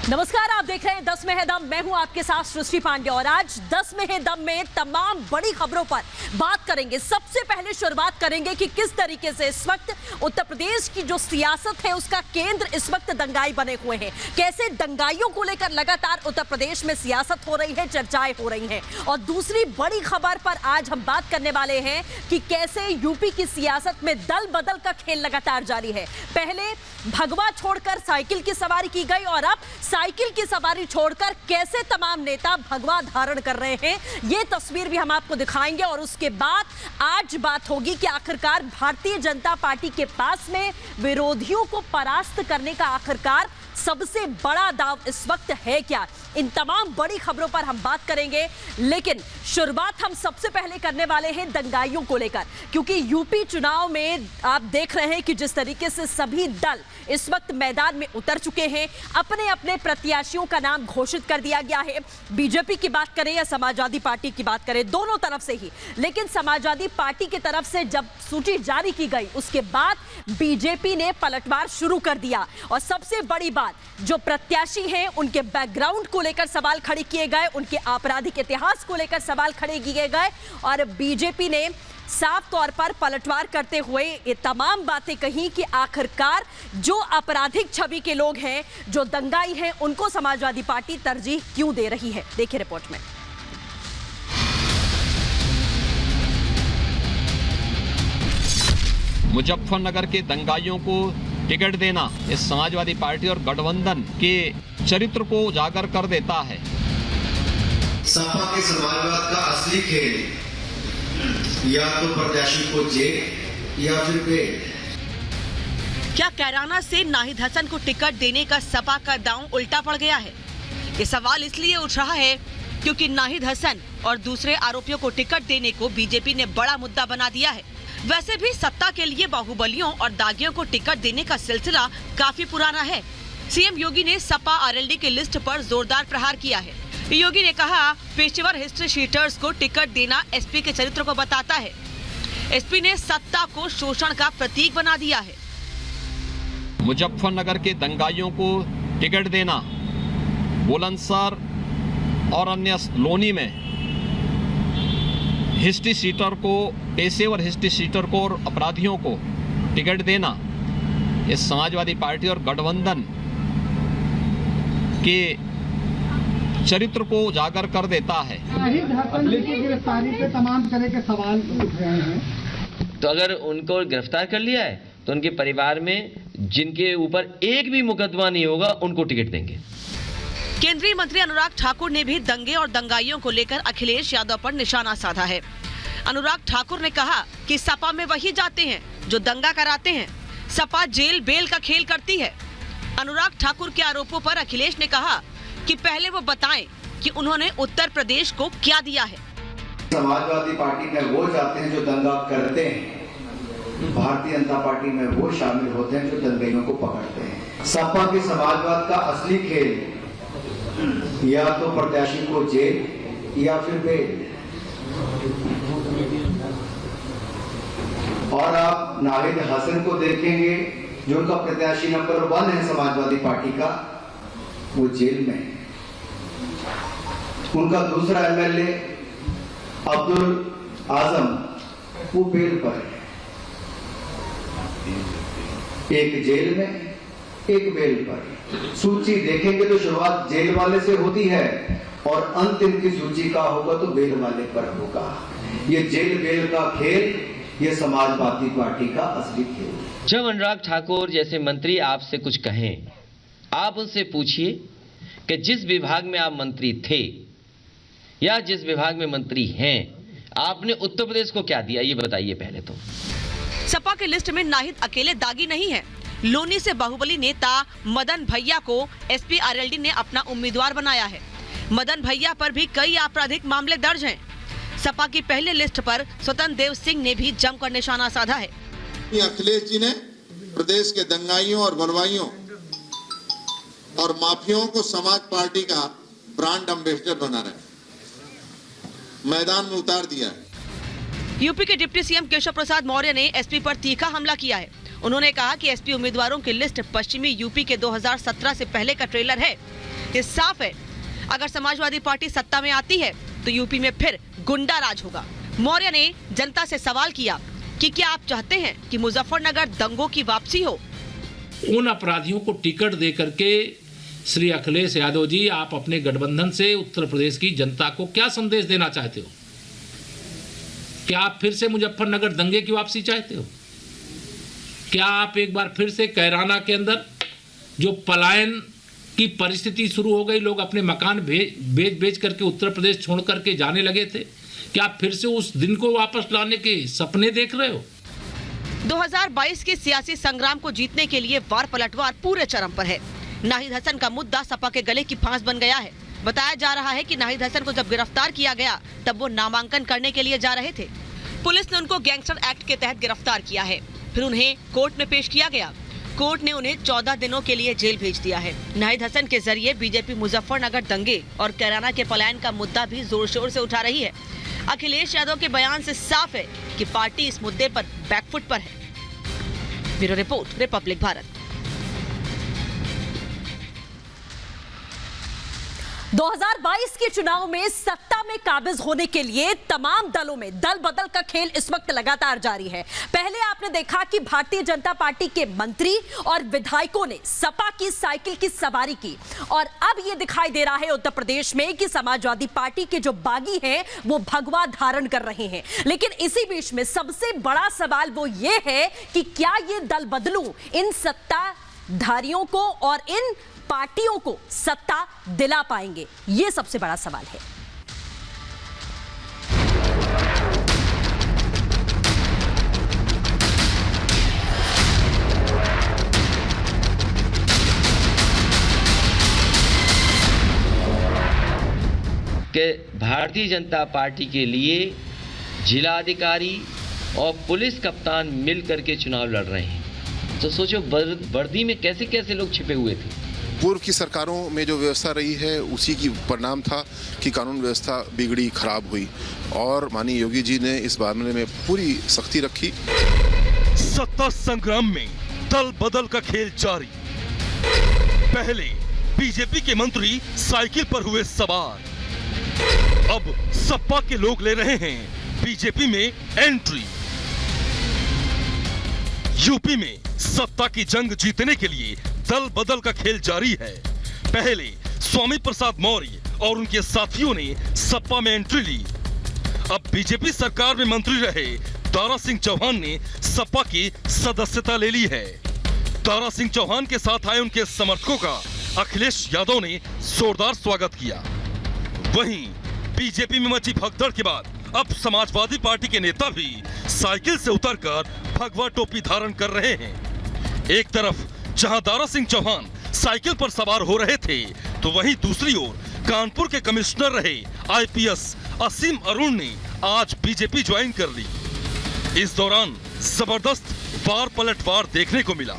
नमस्कार, आप देख रहे हैं 10 में है दम। मैं हूं आपके साथ सृष्टि पांडे और आज 10 में है दम में तमाम बड़ी खबरों पर बात करेंगे। सबसे पहले शुरुआत करेंगे कि किस तरीके से इस वक्त उत्तर प्रदेश की जो सियासत है उसका केंद्र इस वक्त दंगाई बने हुए हैं। कैसे दंगाइयों को लेकर लगातार उत्तर प्रदेश में सियासत हो रही है, चर्चाएं हो रही हैं। और दूसरी बड़ी खबर पर आज हम बात करने वाले हैं कि कैसे यूपी की सियासत में दल बदल का खेल लगातार जारी है। पहले भगवा छोड़कर साइकिल की सवारी की गई और अब साइकिल की सवारी छोड़कर कैसे तमाम नेता भगवा धारण कर रहे हैं, ये तस्वीर भी हम आपको दिखाएंगे। और उसके बाद आज बात होगी कि आखिरकार भारतीय जनता पार्टी के पास में विरोधियों को परास्त करने का आखिरकार सबसे बड़ा दांव इस वक्त है क्या। इन तमाम बड़ी खबरों पर हम बात करेंगे, लेकिन शुरुआत हम सबसे पहले करने वाले हैं दंगाइयों को लेकर, क्योंकि यूपी चुनाव में आप देख रहे हैं कि जिस तरीके से सभी दल इस वक्त मैदान में उतर चुके हैं, अपने अपने प्रत्याशियों का नाम घोषित कर दिया गया है। बीजेपी की बात करें या समाजवादी पार्टी की बात करें, दोनों तरफ से ही। लेकिन समाजवादी पार्टी की तरफ से जब सूची जारी की गई उसके बाद बीजेपी ने पलटवार शुरू कर दिया। और सबसे बड़ी बात, जो प्रत्याशी हैं उनके बैकग्राउंड को लेकर सवाल खड़े किए गए, उनके आपराधिक इतिहास को लेकर सवाल खड़े किए गए और बीजेपी ने साफ तौर पर पलटवार करते हुए ये तमाम बातें कही कि आखिरकार जो आपराधिक छवि के लोग हैं, जो दंगाई हैं, उनको समाजवादी पार्टी तरजीह क्यों दे रही है। देखिए रिपोर्ट में। मुजफ्फरनगर के दंगाइयों को टिकट देना इस समाजवादी पार्टी और गठबंधन के चरित्र को उजागर कर देता है। सपा के समाजवाद का असली खेल या तो प्रत्याशी को जेल या फिर बेल। क्या कैराना से नाहिद हसन को टिकट देने का सपा का दांव उल्टा पड़ गया है? ये सवाल इसलिए उठ रहा है क्योंकि नाहिद हसन और दूसरे आरोपियों को टिकट देने को बीजेपी ने बड़ा मुद्दा बना दिया है। वैसे भी सत्ता के लिए बाहुबलियों और दागियों को टिकट देने का सिलसिला काफी पुराना है। सीएम योगी ने सपा आरएलडी की लिस्ट पर जोरदार प्रहार किया है। योगी ने कहा, पेशेवर हिस्ट्री शीटर्स को टिकट देना एसपी के चरित्र को बताता है। एसपी ने सत्ता को शोषण का प्रतीक बना दिया है। मुजफ्फरनगर के दंगाइयों को टिकट देना, बुलंदशहर और अन्य लोनी में हिस्ट्री सीटर को, पेशेवर हिस्ट्री सीटर को और अपराधियों को टिकट देना इस समाजवादी पार्टी और गठबंधन के चरित्र को उजागर कर देता है। नाहिद हसन की गिरफ्तारी पे तमाम तरह के सवाल उठ रहे हैं। तो अगर उनको गिरफ्तार कर लिया है तो उनके परिवार में जिनके ऊपर एक भी मुकदमा नहीं होगा उनको टिकट देंगे। केंद्रीय मंत्री अनुराग ठाकुर ने भी दंगे और दंगाइयों को लेकर अखिलेश यादव पर निशाना साधा है। अनुराग ठाकुर ने कहा कि सपा में वही जाते हैं जो दंगा कराते हैं। सपा जेल बेल का खेल करती है। अनुराग ठाकुर के आरोपों पर अखिलेश ने कहा कि पहले वो बताएं कि उन्होंने उत्तर प्रदेश को क्या दिया है। समाजवादी पार्टी में वो जाते हैं जो दंगा करते हैं, भारतीय जनता पार्टी में वो शामिल होते हैं जो दंगाइयों को पकड़ते हैं। सपा के समाजवाद का असली खेल या तो प्रत्याशी को जेल या फिर बेल। और आप नाहिद हसन को देखेंगे जो उनका प्रत्याशी नंबर 1 है समाजवादी पार्टी का, वो जेल में है। उनका दूसरा एमएलए अब्दुल आजम वो बेल पर है। एक जेल में, एक बेल पर। सूची देखेंगे तो शुरुआत जेल वाले से होती है और अंतिम की सूची का होगा तो बेल वाले पर होगा। ये जेल बेल का खेल, ये समाजवादी पार्टी का असली खेल। जब अनुराग ठाकुर जैसे मंत्री आपसे कुछ कहें, आप उनसे पूछिए कि जिस विभाग में आप मंत्री थे या जिस विभाग में मंत्री हैं, आपने उत्तर प्रदेश को क्या दिया, ये बताइए पहले तो। सपा की लिस्ट में नाहिद अकेले दागी नहीं है। लोनी से बाहुबली नेता मदन भैया को एसपी आरएलडी ने अपना उम्मीदवार बनाया है। मदन भैया पर भी कई आपराधिक मामले दर्ज हैं। सपा की पहले लिस्ट पर स्वतंत्र देव सिंह ने भी जमकर निशाना साधा है। अखिलेश जी ने प्रदेश के दंगाइयों और बलवाइयों और माफियाओं को समाज पार्टी का ब्रांड एम्बेसडर बना रहे, मैदान में उतार दिया है। यूपी के डिप्टी सीएम केशव प्रसाद मौर्य ने एसपी पर तीखा हमला किया है। उन्होंने कहा कि एसपी उम्मीदवारों की लिस्ट पश्चिमी यूपी के 2017 से पहले का ट्रेलर है। ये साफ है, अगर समाजवादी पार्टी सत्ता में आती है तो यूपी में फिर गुंडा राज होगा। मौर्य ने जनता से सवाल किया कि क्या आप चाहते हैं कि मुजफ्फरनगर दंगों की वापसी हो? उन अपराधियों को टिकट दे करके श्री अखिलेश यादव जी, आप अपने गठबंधन से उत्तर प्रदेश की जनता को क्या संदेश देना चाहते हो? क्या आप फिर से मुजफ्फरनगर दंगे की वापसी चाहते हो? क्या आप एक बार फिर से कैराना के अंदर जो पलायन की परिस्थिति शुरू हो गई, लोग अपने मकान बेच करके उत्तर प्रदेश छोड़ करके जाने लगे थे, क्या आप फिर से उस दिन को वापस लाने के सपने देख रहे हो? 2022 के सियासी संग्राम को जीतने के लिए वार पलटवार पूरे चरम पर है। नाहिद हसन का मुद्दा सपा के गले की फांस बन गया है। बताया जा रहा है कि नाहिद हसन को जब गिरफ्तार किया गया तब वो नामांकन करने के लिए जा रहे थे। पुलिस ने उनको गैंगस्टर एक्ट के तहत गिरफ्तार किया है, फिर उन्हें कोर्ट में पेश किया गया। कोर्ट ने उन्हें 14 दिनों के लिए जेल भेज दिया है। नाहिद हसन के जरिए बीजेपी मुजफ्फरनगर दंगे और कैराना के पलायन का मुद्दा भी जोर शोर से उठा रही है। अखिलेश यादव के बयान से साफ है कि पार्टी इस मुद्दे पर बैकफुट पर है। Bureau report, Republic Bharat. 2022 के चुनाव में सत्ता में काबिज होने के लिए तमाम दलों में दल बदल का खेल इस वक्त लगातार जारी है। पहले आपने देखा कि भारतीय जनता पार्टी के मंत्री और विधायकों ने सपा की साइकिल की सवारी की, और अब यह दिखाई दे रहा है उत्तर प्रदेश में कि समाजवादी पार्टी के जो बागी हैं वो भगवा धारण कर रहे हैं। लेकिन इसी बीच में सबसे बड़ा सवाल वो ये है कि क्या ये दल बदलू इन सत्ताधारियों को और इन पार्टियों को सत्ता दिला पाएंगे? यह सबसे बड़ा सवाल है। कि भारतीय जनता पार्टी के लिए जिलाधिकारी और पुलिस कप्तान मिल करके चुनाव लड़ रहे हैं, तो सोचो वर्दी में कैसे कैसे लोग छिपे हुए थे। पूर्व की सरकारों में जो व्यवस्था रही है उसी की परिणाम था कि कानून व्यवस्था बिगड़ी, खराब हुई, और माननीय योगी जी ने इस मामले में पूरी सख्ती रखी। सत्ता संग्राम में दल बदल का खेल जारी। पहले बीजेपी के मंत्री साइकिल पर हुए सवार, अब सपा के लोग ले रहे हैं बीजेपी में एंट्री। यूपी में सत्ता की जंग जीतने के लिए दल बदल का खेल जारी है। पहले स्वामी प्रसाद मौर्य और उनके साथियों ने सपा में एंट्री ली। अब बीजेपी सरकार में मंत्री रहे दारा सिंह चौहान ने सपा की सदस्यता ले ली है। दारा सिंह चौहान के साथ आए उनके समर्थकों का अखिलेश यादव ने जोरदार स्वागत किया। वहीं बीजेपी में मची भगदड़ के बाद अब समाजवादी पार्टी के नेता भी साइकिल से उतरकर भगवा टोपी धारण कर रहे हैं। एक तरफ जहां दारा सिंह चौहान साइकिल पर सवार हो रहे थे, तो वहीं दूसरी ओर कानपुर के कमिश्नर रहे आईपीएस असीम अरुण ने आज बीजेपी ज्वाइन कर ली। इस दौरान जबरदस्त वार पलटवार देखने को मिला।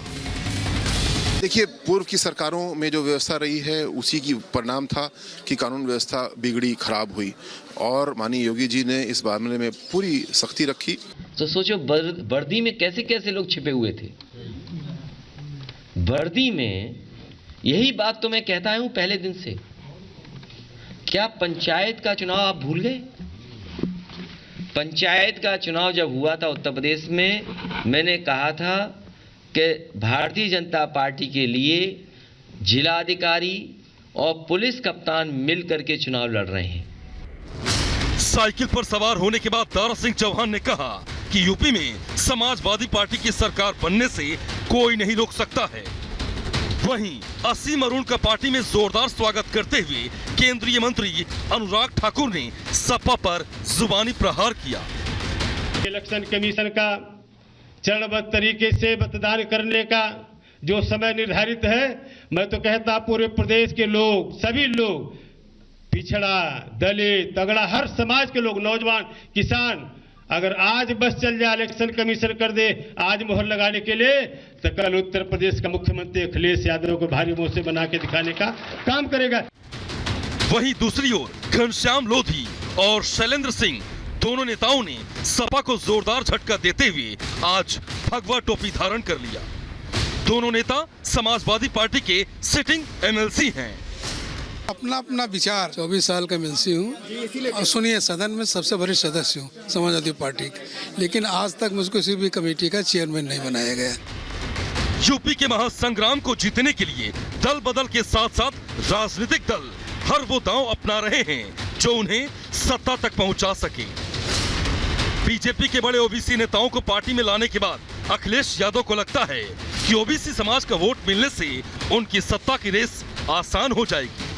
देखिए, पूर्व की सरकारों में जो व्यवस्था रही है उसी की परिणाम था कि कानून व्यवस्था बिगड़ी, खराब हुई, और माननीय योगी जी ने इस मामले में पूरी सख्ती रखी। तो सोचो वर्दी में कैसे कैसे लोग छिपे हुए थे। वर्दी में यही बात तो मैं कहता हूं पहले दिन से। क्या पंचायत का चुनाव आप भूल गए? पंचायत का चुनाव जब हुआ था उत्तर प्रदेश में, मैंने कहा था कि भारतीय जनता पार्टी के लिए जिलाधिकारी और पुलिस कप्तान मिल करके चुनाव लड़ रहे हैं। साइकिल पर सवार होने के बाद दारा सिंह चौहान ने कहा कि यूपी में समाजवादी पार्टी की सरकार बनने से कोई नहीं रोक सकता है। वहीं असीम अरुण का पार्टी में जोरदार स्वागत करते हुए केंद्रीय मंत्री अनुराग ठाकुर ने सपा पर जुबानी प्रहार किया। इलेक्शन कमीशन का चरणबद्ध तरीके से मतदान करने का जो समय निर्धारित है, मैं तो कहता पूरे प्रदेश के लोग, सभी लोग, पिछड़ा, दलित, तगड़ा, हर समाज के लोग, नौजवान, किसान, अगर आज बस चल जाए, इलेक्शन कमीशन कर दे आज मोहर लगाने के लिए, तो कल उत्तर प्रदेश का मुख्यमंत्री अखिलेश यादव को भारी मुंह से बना के दिखाने का काम करेगा। वहीं दूसरी ओर घनश्याम लोधी और शैलेंद्र सिंह, दोनों नेताओं ने सपा को जोरदार झटका देते हुए आज भगवा टोपी धारण कर लिया। दोनों नेता समाजवादी पार्टी के सिटिंग एमएलसी हैं। अपना अपना विचार 24 साल का एमएलसी हूँ और सुनिए सदन में सबसे वरिष्ठ सदस्य हूँ समाजवादी पार्टी के, लेकिन आज तक मुझको किसी भी कमेटी का चेयरमैन नहीं बनाया गया। यूपी के महासंग्राम को जीतने के लिए दल बदल के साथ साथ राजनीतिक दल हर वो दांव अपना रहे हैं जो उन्हें सत्ता तक पहुंचा सके। बीजेपी के बड़े ओबीसी नेताओं को पार्टी में लाने के बाद अखिलेश यादव को लगता है कि ओबीसी समाज का वोट मिलने से उनकी सत्ता की रेस आसान हो जाएगी।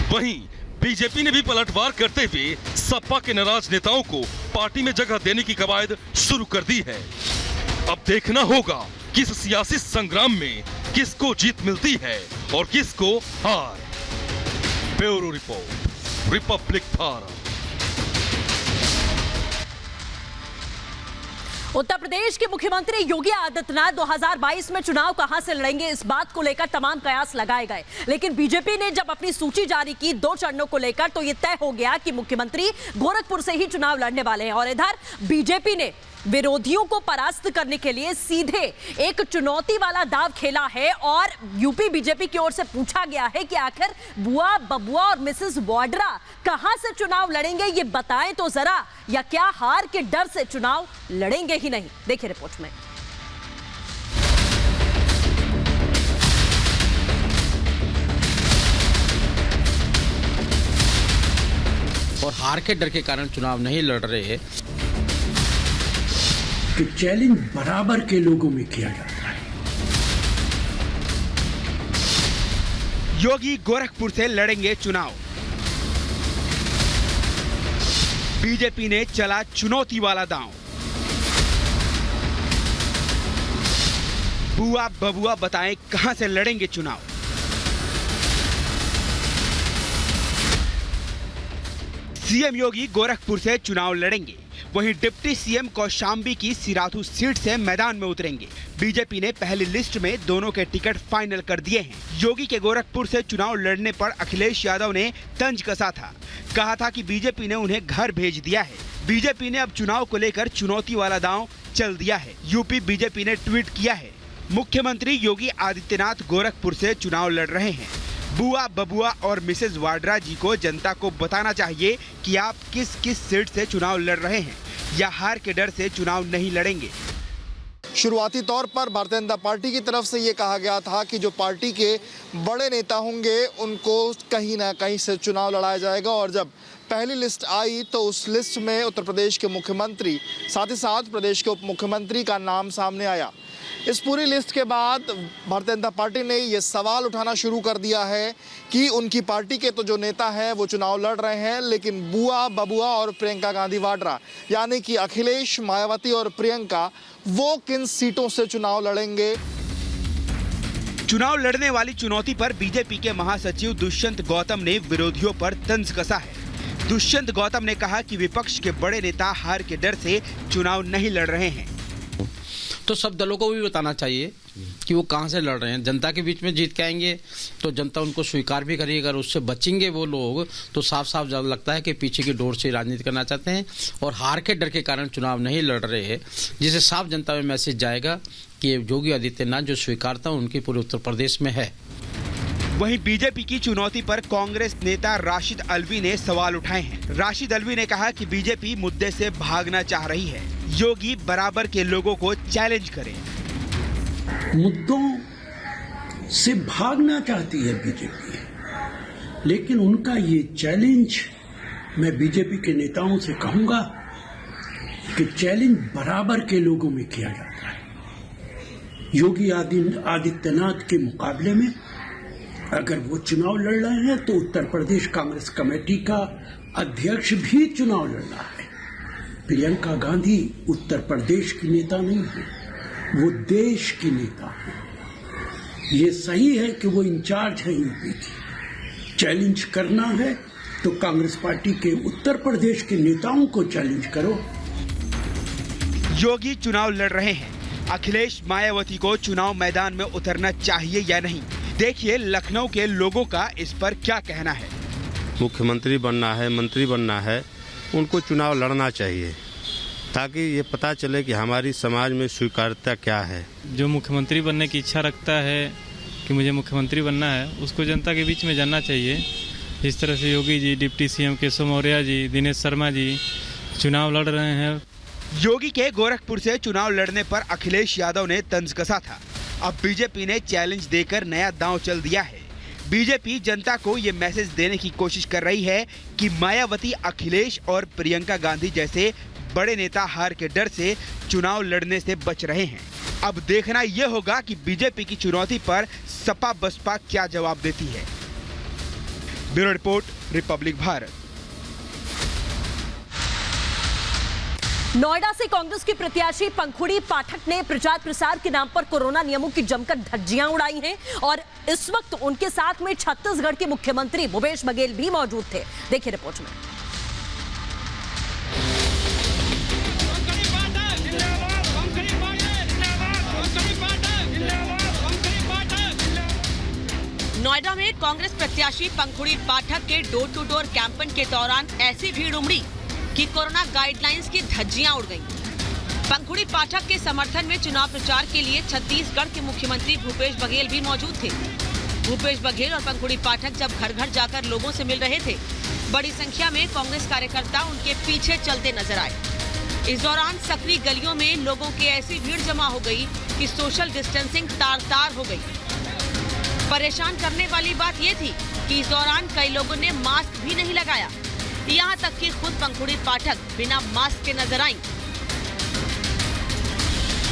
वहीं बीजेपी ने भी पलटवार करते हुए सपा के नाराज नेताओं को पार्टी में जगह देने की कवायद शुरू कर दी है। अब देखना होगा कि इस सियासी संग्राम में किसको जीत मिलती है और किसको हार। Bureau report, Republic Bharat. Uttar Pradesh के मुख्यमंत्री योगी आदित्यनाथ 2022 में चुनाव कहां से लड़ेंगे, इस बात को लेकर तमाम कयास लगाए गए, लेकिन बीजेपी ने जब अपनी सूची जारी की 2 चरणों को लेकर तो यह तय हो गया कि मुख्यमंत्री गोरखपुर से ही चुनाव लड़ने वाले हैं। और इधर बीजेपी ने विरोधियों को परास्त करने के लिए सीधे एक चुनौती वाला दांव खेला है और यूपी बीजेपी की ओर से पूछा गया है कि आखिर बुआ, बबुआ और मिसेस वाड्रा कहां से चुनाव लड़ेंगे, ये बताएं तो जरा, या क्या हार के डर से चुनाव लड़ेंगे ही नहीं। देखिए रिपोर्ट में। और हार के डर के कारण चुनाव नहीं लड़ रहे कि चैलेंज बराबर के लोगों में किया जाता है। योगी गोरखपुर से लड़ेंगे चुनाव। बीजेपी ने चला चुनौती वाला दांव। बुआ बबुआ बताएं कहां से लड़ेंगे चुनाव। सीएम योगी गोरखपुर से चुनाव लड़ेंगे, वहीं डिप्टी सीएम कौशाम्बी की सिराथू सीट से मैदान में उतरेंगे। बीजेपी ने पहली लिस्ट में दोनों के टिकट फाइनल कर दिए हैं। योगी के गोरखपुर से चुनाव लड़ने पर अखिलेश यादव ने तंज कसा था, कहा था कि बीजेपी ने उन्हें घर भेज दिया है। बीजेपी ने अब चुनाव को लेकर चुनौती वाला दांव चल दिया है। यूपी बीजेपी ने ट्वीट किया है, मुख्यमंत्री योगी आदित्यनाथ गोरखपुर से चुनाव लड़ रहे हैं। बुआ, बबुआ और मिसेस वाड्रा जी को जनता को बताना चाहिए कि आप किस किस सीट से चुनाव लड़ रहे हैं या हार के डर से चुनाव नहीं लड़ेंगे। शुरुआती तौर पर भारतीय जनता पार्टी की तरफ से ये कहा गया था कि जो पार्टी के बड़े नेता होंगे उनको कहीं ना कहीं से चुनाव लड़ाया जाएगा, और जब पहली लिस्ट आई तो उस लिस्ट में उत्तर प्रदेश के मुख्यमंत्री साथ ही साथ प्रदेश के उप मुख्यमंत्री का नाम सामने आया। इस पूरी लिस्ट के बाद भारतीय जनता पार्टी ने ये सवाल उठाना शुरू कर दिया है कि उनकी पार्टी के तो जो नेता हैं वो चुनाव लड़ रहे हैं, लेकिन बुआ, बबुआ और प्रियंका गांधी वाड्रा यानी कि अखिलेश, मायावती और प्रियंका वो किन सीटों से चुनाव लड़ेंगे। चुनाव लड़ने वाली चुनौती पर बीजेपी के महासचिव दुष्यंत गौतम ने विरोधियों पर तंज कसा है। दुष्यंत गौतम ने कहा कि विपक्ष के बड़े नेता हार के डर से चुनाव नहीं लड़ रहे हैं। तो सब दलों को भी बताना चाहिए कि वो कहां से लड़ रहे हैं। जनता के बीच में जीत के आएंगे तो जनता उनको स्वीकार भी करेगी। अगर उससे बचेंगे वो लोग तो साफ साफ लगता है कि पीछे की डोर से राजनीति करना चाहते हैं और हार के डर के कारण चुनाव नहीं लड़ रहे हैं, जिससे साफ जनता में मैसेज जाएगा कि योगी आदित्यनाथ जो स्वीकारता उनकी पूरे उत्तर प्रदेश में है। वहीं बीजेपी की चुनौती पर कांग्रेस नेता राशिद अल्वी ने सवाल उठाए हैं। राशिद अल्वी ने कहा कि बीजेपी मुद्दे से भागना चाह रही है, योगी बराबर के लोगों को चैलेंज करें। मुद्दों से भागना चाहती है बीजेपी, लेकिन उनका ये चैलेंज मैं बीजेपी के नेताओं से कहूंगा कि चैलेंज बराबर के लोगों में किया जाता है। योगी आदित्यनाथ के मुकाबले में अगर वो चुनाव लड़ रहे हैं तो उत्तर प्रदेश कांग्रेस कमेटी का अध्यक्ष भी चुनाव लड़ रहा है। प्रियंका गांधी उत्तर प्रदेश की नेता नहीं है, वो देश की नेता है। ये सही है कि वो इंचार्ज है यूपी की। चैलेंज करना है तो कांग्रेस पार्टी के उत्तर प्रदेश के नेताओं को चैलेंज करो। योगी चुनाव लड़ रहे हैं, अखिलेश मायावती को चुनाव मैदान में उतरना चाहिए या नहीं, देखिए लखनऊ के लोगों का इस पर क्या कहना है। मुख्यमंत्री बनना है, मंत्री बनना है, उनको चुनाव लड़ना चाहिए ताकि ये पता चले कि हमारी समाज में स्वीकार्यता क्या है। जो मुख्यमंत्री बनने की इच्छा रखता है कि मुझे मुख्यमंत्री बनना है, उसको जनता के बीच में जानना चाहिए। इस तरह से योगी जी, डिप्टी सीएम केशव मौर्य जी, दिनेश शर्मा जी चुनाव लड़ रहे हैं। योगी के गोरखपुर से चुनाव लड़ने पर अखिलेश यादव ने तंज कसा था। अब बीजेपी ने चैलेंज देकर नया दांव चल दिया है। बीजेपी जनता को ये मैसेज देने की कोशिश कर रही है कि मायावती, अखिलेश और प्रियंका गांधी जैसे बड़े नेता हार के डर से चुनाव लड़ने से बच रहे हैं। अब देखना यह होगा कि बीजेपी की चुनौती पर सपा बसपा क्या जवाब देती है। Bureau report, Republic Bharat. Noida से कांग्रेस की प्रत्याशी पंखुड़ी पाठक ने प्रचार प्रसार के नाम पर कोरोना नियमों की जमकर धज्जियां उड़ाई हैं और इस वक्त उनके साथ में छत्तीसगढ़ के मुख्यमंत्री भूपेश बघेल भी मौजूद थे। देखिए रिपोर्ट में। नोएडा में कांग्रेस प्रत्याशी पंखुड़ी पाठक के डोर टू डोर कैंपेन के दौरान ऐसी भीड़ उमड़ी कि कोरोना गाइडलाइंस की धज्जियां उड़ गईं। पंखुड़ी पाठक के समर्थन में चुनाव प्रचार के लिए छत्तीसगढ़ के मुख्यमंत्री भूपेश बघेल भी मौजूद थे। भूपेश बघेल और पंखुड़ी पाठक जब घर घर जाकर लोगों से मिल रहे थे, बड़ी संख्या में कांग्रेस कार्यकर्ता उनके पीछे चलते नजर आए। इस दौरान सकरी गलियों में लोगों की ऐसी भीड़ जमा हो गई कि सोशल डिस्टेंसिंग तार-तार हो गई। परेशान करने वाली बात ये थी कि इस दौरान कई लोगों ने मास्क भी नहीं लगाया। यहाँ तक कि खुद पंखुड़ी पाठक बिना मास्क के नजर आईं।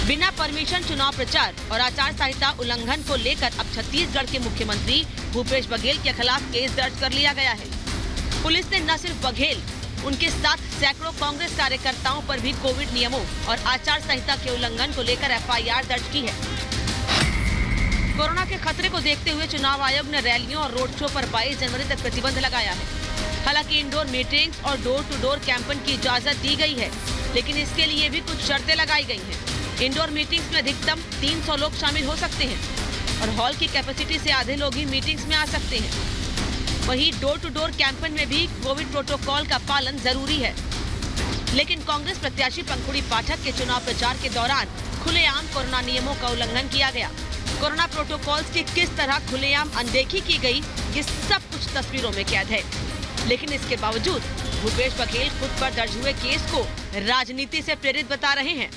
बिना परमिशन चुनाव प्रचार और आचार संहिता उल्लंघन को लेकर अब छत्तीसगढ़ के मुख्यमंत्री भूपेश बघेल के खिलाफ केस दर्ज कर लिया गया है। पुलिस ने न सिर्फ बघेल, उनके साथ सैकड़ों कांग्रेस कार्यकर्ताओं पर भी कोविड नियमों और आचार संहिता के उल्लंघन को लेकर FIR दर्ज की है। कोरोना के खतरे को देखते हुए चुनाव आयोग ने रैलियों और रोड शो पर 22 जनवरी तक प्रतिबंध लगाया है। हालांकि इंडोर मीटिंग्स और डोर टू डोर कैंपेन की इजाजत दी गई है, लेकिन इसके लिए भी कुछ शर्तें लगाई गई हैं। इंडोर मीटिंग्स में अधिकतम 300 लोग शामिल हो सकते हैं और हॉल की कैपेसिटी से आधे लोग ही मीटिंग्स में आ सकते हैं। वहीं डोर टू डोर कैंपेन में भी कोविड प्रोटोकॉल का पालन जरूरी है। लेकिन कांग्रेस प्रत्याशी पंखुड़ी पाठक के चुनाव प्रचार के दौरान खुलेआम कोरोना नियमों का उल्लंघन किया गया। कोरोना प्रोटोकॉल्स की किस तरह खुलेआम अनदेखी की गई, ये सब कुछ तस्वीरों में कैद है। लेकिन इसके बावजूद भूपेश बघेल खुद पर दर्ज हुए केस को राजनीति से प्रेरित बता रहे हैं।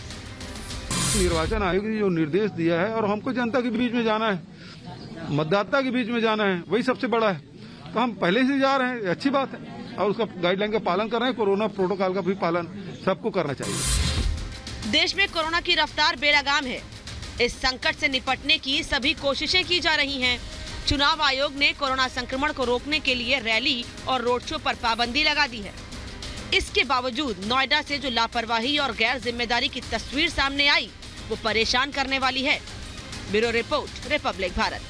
निर्वाचन आयोग ने जो निर्देश दिया है और हमको जनता के बीच में जाना है, मतदाता के बीच में जाना है, वही सबसे बड़ा है। तो हम पहले से जा रहे हैं, अच्छी बात है और उसका गाइडलाइन का पालन कर रहे हैं। कोरोना प्रोटोकॉल का भी पालन सबको करना चाहिए। देश में कोरोना की रफ्तार बेलगाम है। इस संकट से निपटने की सभी कोशिशें की जा रही हैं। चुनाव आयोग ने कोरोना संक्रमण को रोकने के लिए रैली और रोड शो पर पाबंदी लगा दी है। इसके बावजूद नोएडा से जो लापरवाही और गैर जिम्मेदारी की तस्वीर सामने आई, वो परेशान करने वाली है। Bureau report, Republic Bharat.